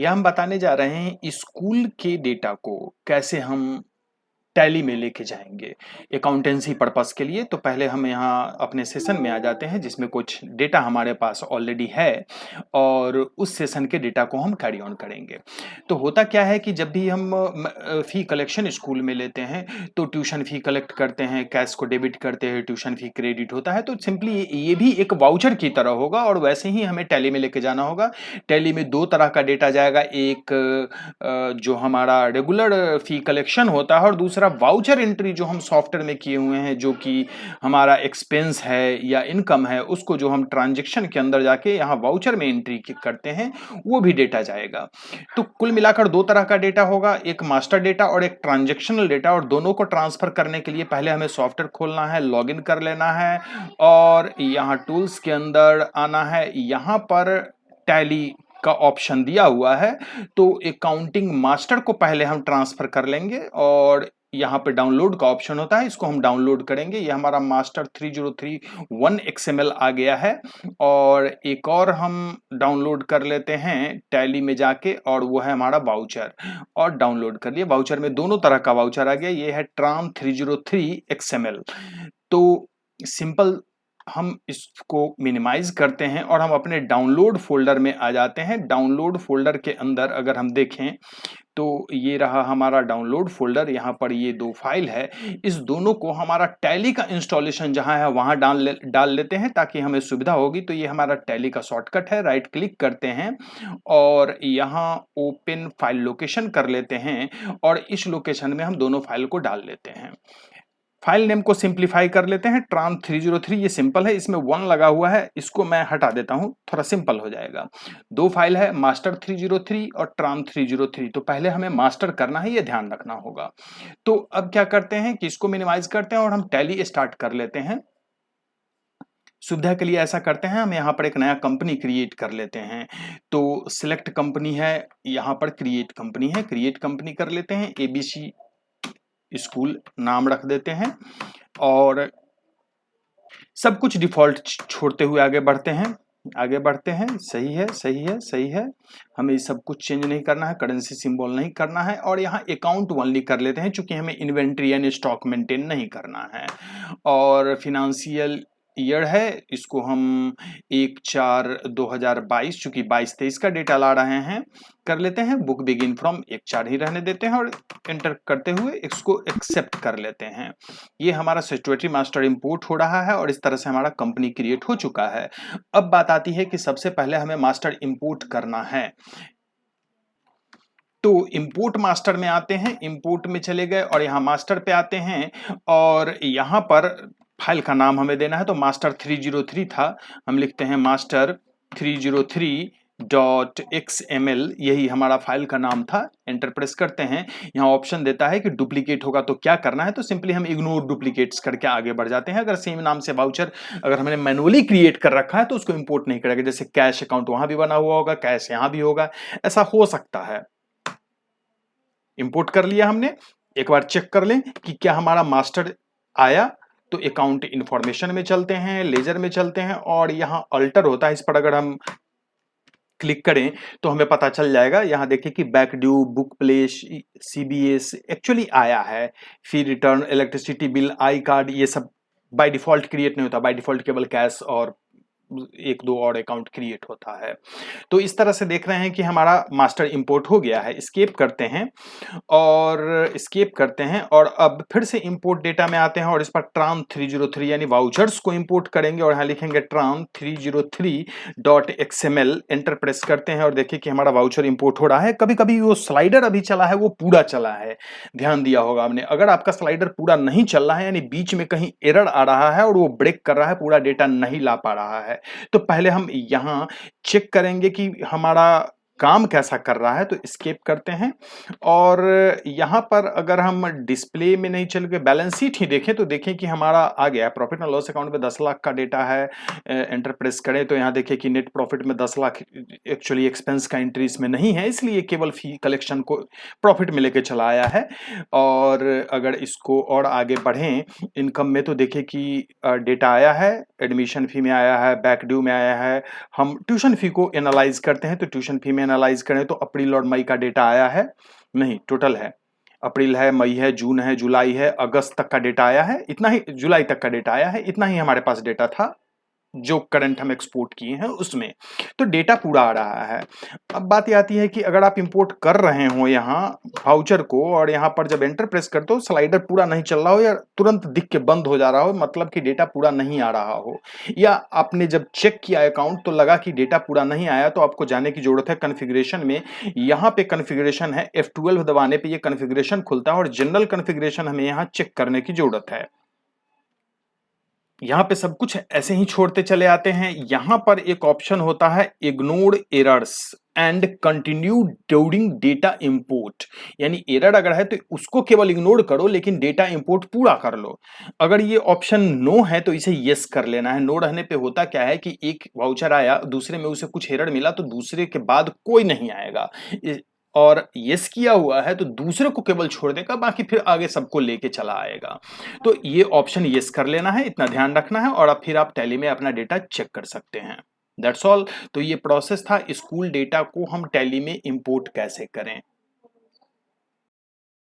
यह हम बताने जा रहे हैं स्कूल के डेटा को कैसे हम टैली में लेके जाएंगे अकाउंटेंसी पर्पस के लिए। तो पहले हम यहाँ अपने सेशन में आ जाते हैं जिसमें कुछ डेटा हमारे पास ऑलरेडी है और उस सेशन के डेटा को हम कैरी ऑन करेंगे। तो होता क्या है कि जब भी हम फी कलेक्शन स्कूल में लेते हैं तो ट्यूशन फी कलेक्ट करते हैं, कैश को डेबिट करते हैं, ट्यूशन फी क्रेडिट होता है। तो सिंपली ये भी एक वाउचर की तरह होगा और वैसे ही हमें टैली में लेके जाना होगा। टैली में दो तरह का डेटा जाएगा, एक जो हमारा रेगुलर फी कलेक्शन होता है और दूसरा वाउचर एंट्री जो हम सॉफ्टवेयर में किए हुए हैं, जो कि हमारा एक्सपेंस है या इनकम है, उसको जो हम ट्रांजैक्शन के अंदर जाके यहाँ वाउचर में एंट्री करते हैं वो भी डेटा जाएगा। तो कुल मिलाकर दो तरह का डेटा होगा, एक मास्टर डेटा और एक ट्रांजैक्शनल डेटा। और दोनों को ट्रांसफर करने के लिए पहले हमें सॉफ्टवेयर खोलना है, लॉगिन कर लेना है और यहाँ टूल्स के अंदर आना है। यहाँ पर टैली का ऑप्शन दिया हुआ है तो अकाउंटिंग मास्टर को पहले हम ट्रांसफर कर लेंगे और यहाँ पे डाउनलोड का ऑप्शन होता है, इसको हम डाउनलोड करेंगे। ये हमारा मास्टर 3031 XML आ गया है और एक और हम डाउनलोड कर लेते हैं टैली में जाके और वो है हमारा वाउचर, और डाउनलोड कर लिए। वाउचर में दोनों तरह का वाउचर आ गया, ये है ट्राम 303 XML। तो सिंपल हम इसको मिनिमाइज करते हैं और हम अपने डाउनलोड फोल्डर में आ जाते हैं। डाउनलोड फोल्डर के अंदर अगर हम देखें तो ये रहा हमारा डाउनलोड फोल्डर। यहाँ पर ये दो फाइल है, इस दोनों को हमारा टैली का इंस्टॉलेशन जहाँ है वहाँ डाल लेते हैं ताकि हमें सुविधा होगी। तो ये हमारा टैली का शॉर्टकट है, राइट क्लिक करते हैं और यहाँ ओपन फाइल लोकेशन कर लेते हैं और इस लोकेशन में हम दोनों फाइल को डाल लेते हैं। फाइल नेम को सिंप्लीफाई कर लेते हैं, ट्राम 303। ये सिंपल है, इसमें 1 लगा हुआ है, इसको मैं हटा देता हूं, थोड़ा सिंपल हो जाएगा। दो फाइल है, मास्टर 303 और ट्राम 303। तो पहले हमें मास्टर करना है, ये ध्यान रखना होगा। तो अब क्या करते हैं कि इसको मिनिमाइज करते हैं और हम टैली स्टार्ट कर लेते हैं। सुविधा के लिए ऐसा करते हैं, हम यहाँ पर एक नया कंपनी क्रिएट कर लेते हैं। तो सिलेक्ट कंपनी है, यहाँ पर क्रिएट कंपनी है, क्रिएट कंपनी कर लेते हैं। ABC स्कूल नाम रख देते हैं और सब कुछ डिफॉल्ट छोड़ते हुए आगे बढ़ते हैं। सही है, सही है, सही है। हमें सब कुछ चेंज नहीं करना है, करेंसी सिंबल नहीं करना है और यहाँ अकाउंट ओनली कर लेते हैं क्योंकि हमें इन्वेंट्री यानी स्टॉक मेंटेन नहीं करना है। और फिनेंशियल ईयर है, इसको हम 1/4/2022, चूंकि 22-23 का डेटा ला रहे हैं, कर लेते हैं। बुक बिगिन फ्रॉम 1/4 ही रहने देते हैं और एंटर करते हुए इसको एक्सेप्ट कर लेते हैं। ये हमारा सिचुएटरी मास्टर इंपोर्ट हो रहा है और इस तरह से हमारा कंपनी क्रिएट हो चुका है। अब बात आती है कि सबसे पहले हमें मास्टर इंपोर्ट करना है। तो इंपोर्ट मास्टर में आते हैं, इंपोर्ट में चले गए और यहाँ मास्टर पे आते हैं और यहाँ पर फाइल का नाम हमें देना है। तो मास्टर 303 था, हम लिखते हैं मास्टर 303.xml, यही हमारा फाइल का नाम था। एंटर प्रेस करते हैं, यहाँ ऑप्शन देता है कि डुप्लीकेट होगा तो क्या करना है। तो सिंपली हम इग्नोर डुप्लीकेट्स करके आगे बढ़ जाते हैं। अगर सेम नाम से वाउचर अगर हमने मैनुअली क्रिएट कर रखा है तो उसको इंपोर्ट नहीं करेगा। जैसे कैश अकाउंट वहां भी बना हुआ होगा, कैश यहाँ भी होगा, ऐसा हो सकता है। इंपोर्ट कर लिया हमने, एक बार चेक कर लें कि क्या हमारा मास्टर आया। तो अकाउंट इंफॉर्मेशन में चलते हैं, लेजर में चलते हैं और यहाँ अल्टर होता है, इस पर अगर हम क्लिक करें तो हमें पता चल जाएगा। यहाँ देखिए कि back due, book place, CBS actually आया है। Fee return, electricity bill, I card, ये सब बाय डिफॉल्ट क्रिएट नहीं होता, बाय डिफॉल्ट केवल कैश और एक दो और अकाउंट क्रिएट होता है। तो इस तरह से देख रहे हैं कि हमारा मास्टर इंपोर्ट हो गया है। एस्केप करते हैं और अब फिर से इंपोर्ट डेटा में आते हैं और इस पर ट्राम 303 यानी वाउचर्स को इंपोर्ट करेंगे और यहाँ लिखेंगे ट्राम 303.xml। एंटर प्रेस करते हैं और देखिए कि हमारा वाउचर इंपोर्ट हो रहा है। कभी कभी वो स्लाइडर अभी चला है, वो पूरा चला है, ध्यान दिया होगा आपने। अगर आपका स्लाइडर पूरा नहीं चल रहा है यानी बीच में कहीं एरर आ रहा है और वो ब्रेक कर रहा है, पूरा डेटा नहीं ला पा रहा है, तो पहले हम यहाँ चेक करेंगे कि हमारा काम कैसा कर रहा है। तो एस्केप करते हैं और यहाँ पर अगर हम डिस्प्ले में नहीं चल के बैलेंस शीट ही देखें तो देखें कि हमारा आ गया प्रॉफिट एंड लॉस अकाउंट में 10 लाख का डेटा है। एंटर प्रेस करें तो यहाँ देखिए कि नेट प्रॉफिट में 10 लाख, एक्चुअली एक्सपेंस का एंट्री इसमें नहीं है, इसलिए केवल फी कलेक्शन को प्रॉफिट में लेके चला आया है। और अगर इसको और आगे बढ़ें इनकम में तो देखिए कि डेटा आया है, एडमिशन फी में आया है, बैक ड्यू में आया है। हम ट्यूशन फी को एनालाइज करते हैं तो ट्यूशन फी में एनालाइज करें तो अप्रैल और मई का डेटा आया है? नहीं, टोटल है। अप्रैल है, मई है, जून है, जुलाई है, अगस्त तक का डेटा आया है, इतना ही, जुलाई तक का डेटा आया है, इतना ही हमारे पास डेटा था जो करंट हम एक्सपोर्ट किए हैं उसमें। तो डेटा पूरा आ रहा है। अब बात ये आती है कि अगर आप इंपोर्ट कर रहे हो यहाँ वाउचर को, और यहाँ पर जब एंटर प्रेस करते हो स्लाइडर पूरा नहीं चल रहा हो या तुरंत दिख के बंद हो जा रहा हो, मतलब कि डेटा पूरा नहीं आ रहा हो, या आपने जब चेक किया अकाउंट तो लगा कि डेटा पूरा नहीं आया, तो आपको जाने की जरूरत है कॉन्फ़िगरेशन में। यहाँ पे कॉन्फ़िगरेशन है, F12 दबाने पे ये कॉन्फ़िगरेशन खुलता है और जनरल कॉन्फ़िगरेशन हमें यहाँ चेक करने की जरूरत है। यहाँ पे सब कुछ ऐसे ही छोड़ते चले आते हैं। यहाँ पर एक ऑप्शन होता है ignore errors and continue during data import, यानी एरर अगर है तो उसको केवल इग्नोर करो लेकिन डेटा इंपोर्ट पूरा कर लो। अगर ये ऑप्शन नो है तो इसे यस कर लेना है। नो रहने पे होता क्या है कि एक वाउचर आया, दूसरे में उसे कुछ एरर मिला तो दूसरे के बाद कोई नहीं आएगा, और यस किया हुआ है तो दूसरे को केवल छोड़ देगा, बाकी फिर आगे सबको लेके चला आएगा। तो ये ऑप्शन यस कर लेना है, इतना ध्यान रखना है, और अब फिर आप टैली में अपना डेटा चेक कर सकते हैं। That's all. तो ये प्रोसेस था स्कूल डेटा को हम टैली में इंपोर्ट कैसे करें।